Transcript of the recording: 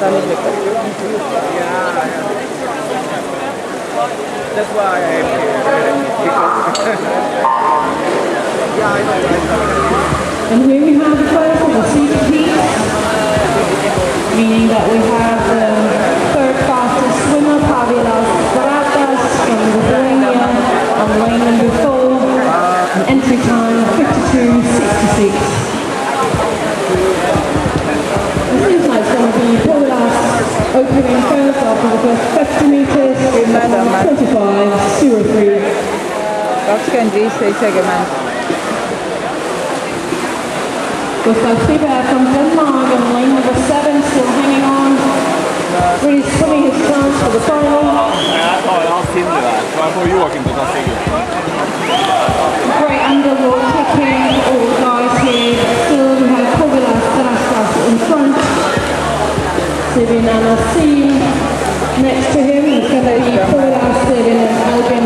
done it like that. That's why I am here. And here we have the first of the secret heat, meaning that we have the third fastest swimmer, Pavilas Baratas from Lithuania, on lane number 4, entry time 52.66. It seems like it's going to be Pavilas opening first after the first 50 metres, 25.03. 25.57. Gustav Friberg from Denmark on lane number 7, still hanging on. Really swimming his chance for the final. Jag tar hans hinder där, så jag får Joakim att ta steget. Great underwater kicking, all the guys here. Still we have Pavilas Baratas in front. Sivin Anassim next to him. It's going to be Pavilas, Sivin and Albin